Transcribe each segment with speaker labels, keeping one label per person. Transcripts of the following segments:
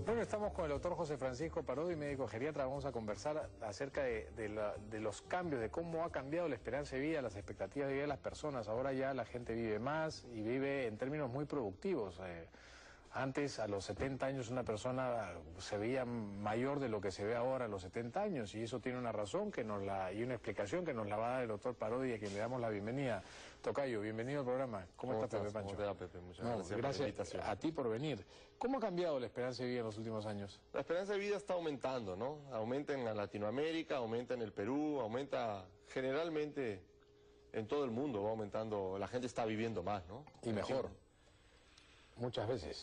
Speaker 1: Bueno, estamos con el doctor José Francisco Parodi, médico geriatra. Vamos a conversar acerca de los cambios, de cómo ha cambiado la esperanza de vida, las expectativas de vida de las personas. Ahora ya la gente vive más y vive en términos muy productivos. Antes, a los 70 años, una persona se veía mayor de lo que se ve ahora a los 70 años, y eso tiene una razón y una explicación que nos la va a dar el doctor Parodi, a quien le damos la bienvenida. Tocayo, bienvenido al programa. ¿Cómo estás, Pepe Pancho?
Speaker 2: ¿Cómo te va, Pepe? Muchas gracias por la invitación.
Speaker 1: A ti por venir. ¿Cómo ha cambiado la esperanza de vida en los últimos años?
Speaker 2: La esperanza de vida está aumentando, ¿no? Aumenta en Latinoamérica, aumenta en el Perú, aumenta generalmente en todo el mundo, va aumentando, la gente está viviendo más, ¿no?
Speaker 1: Y mejor. Muchas veces.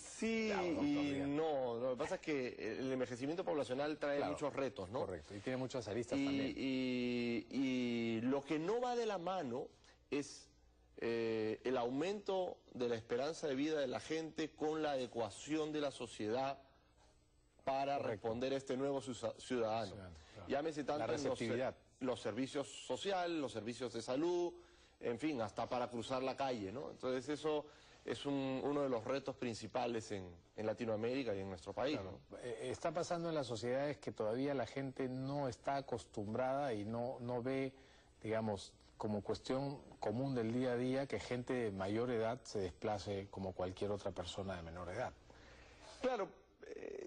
Speaker 2: Sí y no. Lo que pasa es que el envejecimiento poblacional trae muchos retos, ¿no?
Speaker 1: Correcto, y tiene muchas aristas también.
Speaker 2: Y lo que no va de la mano es el aumento de la esperanza de vida de la gente con la adecuación de la sociedad para responder a este nuevo ciudadano. Claro. Llámese tanto
Speaker 1: la receptividad.
Speaker 2: Los servicios sociales, los servicios de salud, en fin, hasta para cruzar la calle, ¿no? Entonces eso es uno de los retos principales en Latinoamérica y en nuestro país,
Speaker 1: claro,
Speaker 2: ¿no?
Speaker 1: Está pasando en las sociedades que todavía la gente no está acostumbrada y no ve, digamos, como cuestión común del día a día que gente de mayor edad se desplace como cualquier otra persona de menor edad.
Speaker 2: Claro,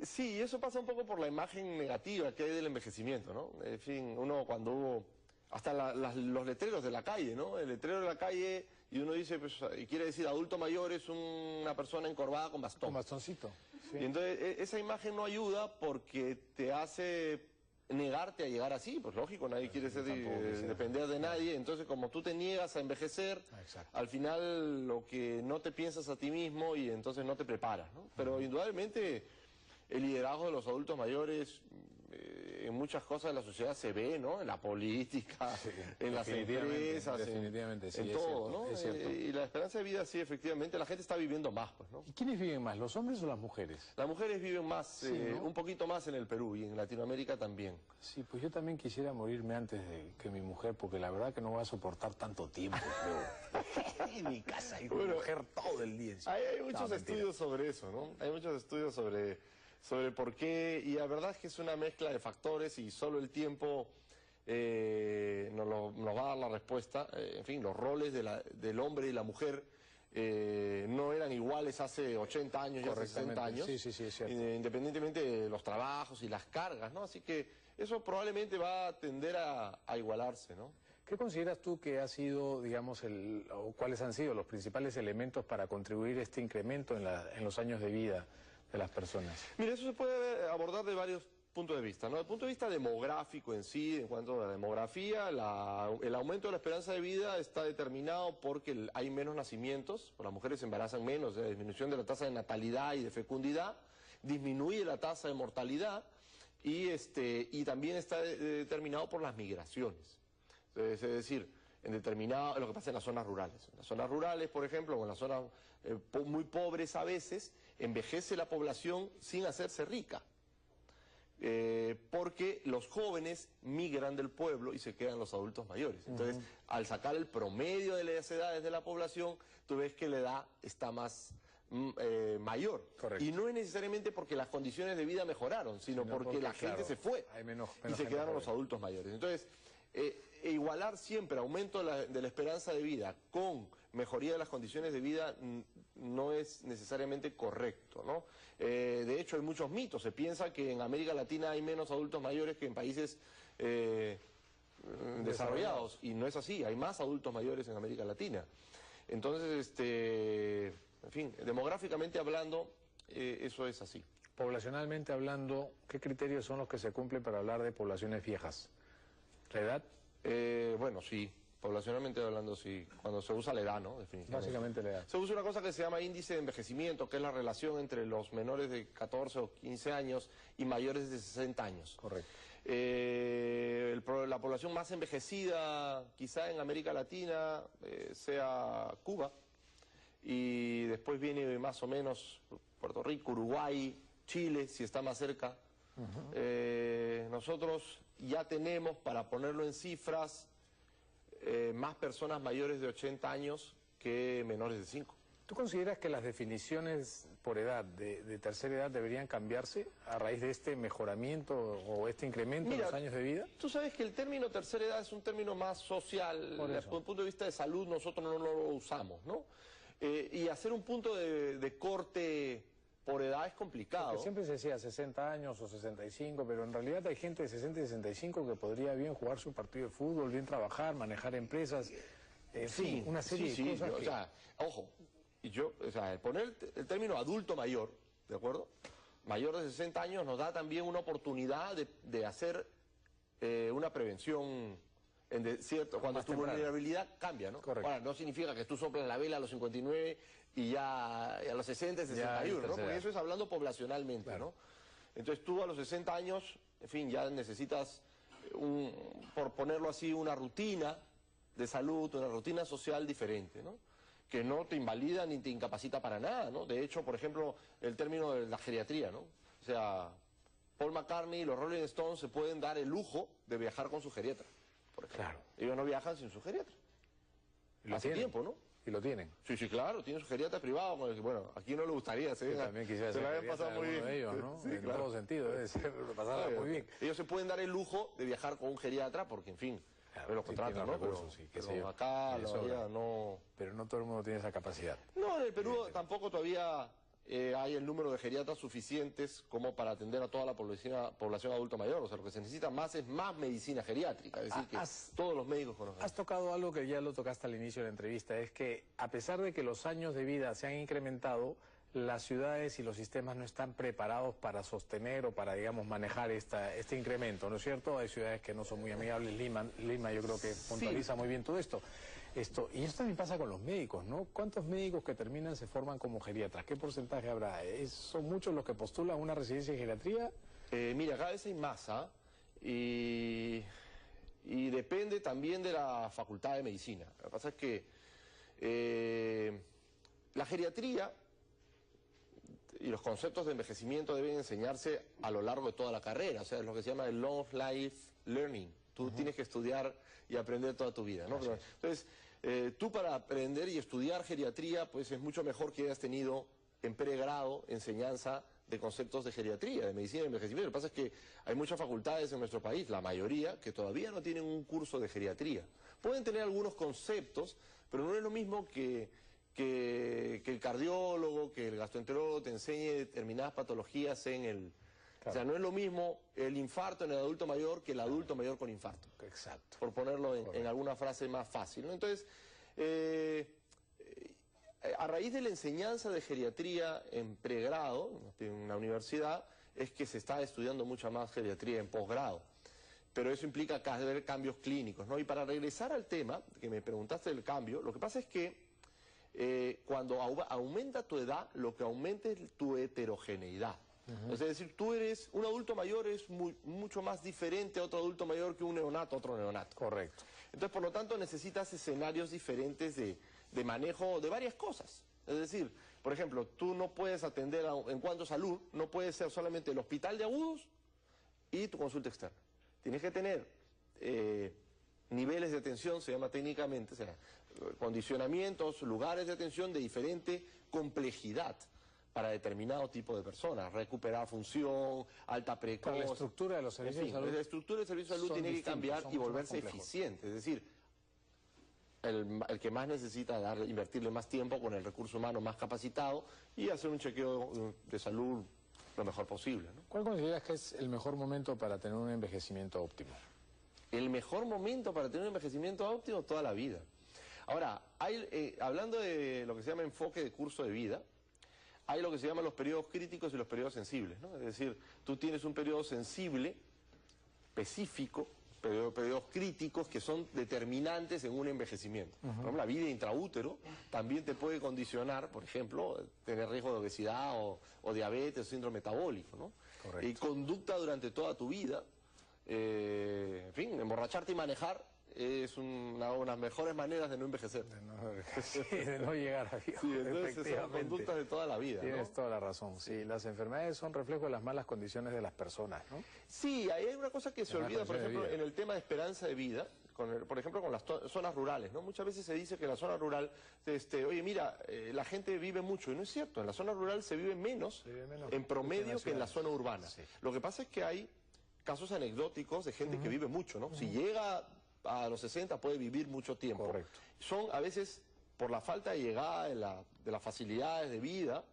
Speaker 2: sí, eso pasa un poco por la imagen negativa que hay del envejecimiento, ¿no? En fin, uno cuando hubo hasta los letreros de la calle, ¿no? El letrero de la calle, y uno dice, pues, y quiere decir adulto mayor es una persona encorvada con bastón.
Speaker 1: Con bastoncito. Sí.
Speaker 2: Y entonces esa imagen no ayuda porque te hace negarte a llegar así, pues lógico, nadie quiere depender de nadie. Entonces, como tú te niegas a envejecer, al final lo que no te piensas a ti mismo y entonces no te preparas, ¿no? Pero indudablemente el liderazgo de los adultos mayores en muchas cosas de la sociedad se ve, ¿no? En la política, en las empresas, en todo, ¿no?
Speaker 1: Es cierto.
Speaker 2: Y la esperanza de vida, sí, efectivamente, la gente está viviendo más, pues, ¿no?
Speaker 1: ¿Y quiénes viven más, los hombres o las mujeres?
Speaker 2: Las mujeres viven más,
Speaker 1: sí, ¿no?
Speaker 2: un poquito más en el Perú y en Latinoamérica también.
Speaker 1: Sí, pues yo también quisiera morirme antes que mi mujer, porque la verdad que no voy a soportar tanto tiempo, creo. En mi casa y con mujer todo el día.
Speaker 2: Hay muchos estudios sobre eso, ¿no? Hay muchos estudios sobre por qué, y la verdad es que es una mezcla de factores y solo el tiempo nos va a dar la respuesta. En fin, los roles del hombre y la mujer no eran iguales hace 80 años y hace 60 años,
Speaker 1: sí, es cierto.
Speaker 2: Independientemente de los trabajos y las cargas, ¿no? Así que eso probablemente va a tender a igualarse, ¿no?
Speaker 1: ¿Qué consideras tú que ha sido, digamos, o cuáles han sido los principales elementos para contribuir a este incremento en los años de vida de las personas?
Speaker 2: Mira, eso se puede abordar de varios puntos de vista, ¿no? Desde el punto de vista demográfico en sí, en cuanto a la demografía, el aumento de la esperanza de vida está determinado porque hay menos nacimientos, las mujeres se embarazan menos, la disminución de la tasa de natalidad y de fecundidad, disminuye la tasa de mortalidad y también está determinado por las migraciones. Es decir, lo que pasa en las zonas rurales. En las zonas rurales, por ejemplo, o en las zonas muy pobres a veces, envejece la población sin hacerse rica. Porque los jóvenes migran del pueblo y se quedan los adultos mayores. Entonces, al sacar el promedio de las edades de la población, tú ves que la edad está más mayor.
Speaker 1: Correcto.
Speaker 2: Y no es necesariamente porque las condiciones de vida mejoraron, sino porque la gente se fue y se quedaron los adultos mayores. Entonces, igualar siempre aumento de la esperanza de vida con mejoría de las condiciones de vida no es necesariamente correcto, ¿no? De hecho, hay muchos mitos. Se piensa que en América Latina hay menos adultos mayores que en países desarrollados, y no es así. Hay más adultos mayores en América Latina. Entonces, en fin, demográficamente hablando, eso es así.
Speaker 1: Poblacionalmente hablando, ¿qué criterios son los que se cumplen para hablar de poblaciones viejas? ¿La edad?
Speaker 2: Bueno, sí. Poblacionalmente hablando, sí. Cuando se usa la edad, ¿no? Definitivamente.
Speaker 1: Básicamente la edad.
Speaker 2: Se usa una cosa que se llama índice de envejecimiento, que es la relación entre los menores de 14 o 15 años y mayores de 60 años.
Speaker 1: Correcto.
Speaker 2: La población más envejecida, quizá en América Latina, sea Cuba. Y después viene más o menos Puerto Rico, Uruguay, Chile, si está más cerca. Nosotros ya tenemos, para ponerlo en cifras, más personas mayores de 80 años que menores de 5.
Speaker 1: ¿Tú consideras que las definiciones por edad, de tercera edad, deberían cambiarse a raíz de este mejoramiento o este incremento en los años de vida?
Speaker 2: Tú sabes que el término tercera edad es un término más social. Desde el punto de vista de salud nosotros no lo usamos, ¿no? Y hacer un punto de corte por edad es complicado.
Speaker 1: Porque siempre se decía 60 años o 65, pero en realidad hay gente de 60 y 65 que podría bien jugar su partido de fútbol, bien trabajar, manejar empresas,
Speaker 2: sí,
Speaker 1: una serie de cosas
Speaker 2: o sea, ojo, poner el término adulto mayor, ¿de acuerdo? Mayor de 60 años nos da también una oportunidad de hacer una prevención cuando tu vulnerabilidad cambia, ¿no?
Speaker 1: Correcto.
Speaker 2: Ahora, no significa que tú soplas la vela a los 59 y ya a los 60, 61, ¿no? Porque eso es hablando poblacionalmente, claro, ¿no? Entonces tú a los 60 años, en fin, ya necesitas, por ponerlo así, una rutina de salud, una rutina social diferente, ¿no? Que no te invalida ni te incapacita para nada, ¿no? De hecho, por ejemplo, el término de la geriatría, ¿no? O sea, Paul McCartney y los Rolling Stones se pueden dar el lujo de viajar con su geriatra.
Speaker 1: Claro.
Speaker 2: Ellos no viajan sin su geriatra.
Speaker 1: Hace
Speaker 2: tiempo, ¿no?
Speaker 1: Y lo tienen.
Speaker 2: Sí, sí, claro, tienen su geriatra privado. Bueno, aquí no le gustaría, ¿sí?
Speaker 1: También quisiera
Speaker 2: se
Speaker 1: ser
Speaker 2: la habían pasado muy bien.
Speaker 1: De ellos, ¿no?
Speaker 2: Sí,
Speaker 1: en
Speaker 2: claro.
Speaker 1: todo sentido, debe ser pasarla muy bien.
Speaker 2: Ellos se pueden dar el lujo de viajar con un geriatra porque, en fin,
Speaker 1: claro,
Speaker 2: los contratan, ¿no?
Speaker 1: Recursos,
Speaker 2: pero acá no...
Speaker 1: Pero no todo el mundo tiene esa capacidad.
Speaker 2: No, en el Perú tampoco todavía hay el número de geriatras suficientes como para atender a toda la población adulto mayor. O sea, lo que se necesita más es más medicina geriátrica, es decir, que todos los médicos conocen.
Speaker 1: Has tocado algo que ya lo tocaste al inicio de la entrevista, es que a pesar de que los años de vida se han incrementado, las ciudades y los sistemas no están preparados para sostener o para, digamos, manejar este incremento, ¿no es cierto? Hay ciudades que no son muy amigables, Lima yo creo que puntualiza muy bien todo esto. Y esto también pasa con los médicos, ¿no? ¿Cuántos médicos que terminan se forman como geriatras? ¿Qué porcentaje habrá? ¿Son muchos los que postulan una residencia de geriatría?
Speaker 2: Mira, cada vez hay más, y depende también de la facultad de medicina. Lo que pasa es que la geriatría y los conceptos de envejecimiento deben enseñarse a lo largo de toda la carrera, o sea, es lo que se llama el long life learning. Tú tienes que estudiar y aprender toda tu vida, ¿no? Entonces, tú para aprender y estudiar geriatría, pues es mucho mejor que hayas tenido en pregrado enseñanza de conceptos de geriatría, de medicina de envejecimiento. Lo que pasa es que hay muchas facultades en nuestro país, la mayoría, que todavía no tienen un curso de geriatría. Pueden tener algunos conceptos, pero no es lo mismo que el cardiólogo, que el gastroenterólogo te enseñe determinadas patologías en el... Claro. O sea, no es lo mismo el infarto en el adulto mayor que el adulto mayor con infarto.
Speaker 1: Exacto.
Speaker 2: Por ponerlo en alguna frase más fácil, ¿no? Entonces, a raíz de la enseñanza de geriatría en pregrado, en la universidad, es que se está estudiando mucha más geriatría en posgrado. Pero eso implica ver cambios clínicos, ¿no? Y para regresar al tema, que me preguntaste del cambio, lo que pasa es que cuando aumenta tu edad, lo que aumenta es tu heterogeneidad. Es decir, un adulto mayor es mucho más diferente a otro adulto mayor que un neonato a otro neonato.
Speaker 1: Correcto.
Speaker 2: Entonces, por lo tanto, necesitas escenarios diferentes de manejo de varias cosas. Es decir, por ejemplo, tú no puedes atender en cuanto a salud, no puede ser solamente el hospital de agudos y tu consulta externa. Tienes que tener niveles de atención, se llama técnicamente, o sea, condicionamientos, lugares de atención de diferente complejidad para determinado tipo de personas, recuperar función, alta precoz...
Speaker 1: La estructura de los servicios de salud...
Speaker 2: La estructura del servicio de salud tiene que cambiar y volverse eficiente, es decir, el que más necesita invertirle más tiempo con el recurso humano más capacitado y hacer un chequeo de salud lo mejor posible, ¿no?
Speaker 1: ¿Cuál consideras que es el mejor momento para tener un envejecimiento óptimo?
Speaker 2: El mejor momento para tener un envejecimiento óptimo, toda la vida. Ahora, hablando de lo que se llama enfoque de curso de vida, hay lo que se llama los periodos críticos y los periodos sensibles, ¿no? Es decir, tú tienes un periodo sensible, específico, periodos críticos que son determinantes en un envejecimiento. Por ejemplo, la vida intraútero también te puede condicionar, por ejemplo, tener riesgo de obesidad o diabetes o síndrome metabólico, ¿no?
Speaker 1: Correcto.
Speaker 2: Y conducta durante toda tu vida, en fin, emborracharte y manejar es una de las mejores maneras de no envejecer.
Speaker 1: De no llegar a viejo.
Speaker 2: Sí, entonces son conductas de toda la vida,
Speaker 1: Tienes
Speaker 2: ¿no?
Speaker 1: toda la razón. Sí, las enfermedades son reflejo de las malas condiciones de las personas, ¿no?
Speaker 2: Sí, ahí hay una cosa que se olvida, por ejemplo, en el tema de esperanza de vida, por ejemplo, con las zonas rurales, ¿no? Muchas veces se dice que en la zona rural, oye, mira, la gente vive mucho, y no es cierto, en la zona rural se vive menos en promedio que en la zona urbana. Sí. Lo que pasa es que hay casos anecdóticos de gente que vive mucho, ¿no? Si llega a los 60 puede vivir mucho tiempo.
Speaker 1: Correcto.
Speaker 2: Son a veces por la falta de llegada de las facilidades de vida,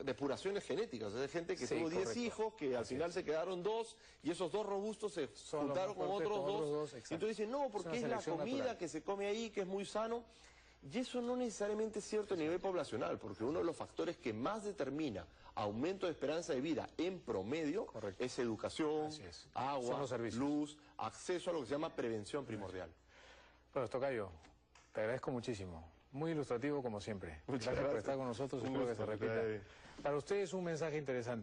Speaker 2: depuraciones genéticas. Es gente que tuvo 10 hijos, que al final se quedaron 2, y esos 2 robustos se juntaron con otros 2. Y entonces dicen, no, porque es la comida natural que se come ahí, que es muy sano. Y eso no necesariamente es cierto a nivel poblacional, porque uno de los factores que más determina aumento de esperanza de vida en promedio es educación, agua, luz, acceso a lo que se llama prevención primordial.
Speaker 1: Bueno, tocayo, te agradezco muchísimo. Muy ilustrativo como siempre. Gracias por estar con nosotros y espero que se repita. Para ustedes un mensaje interesante.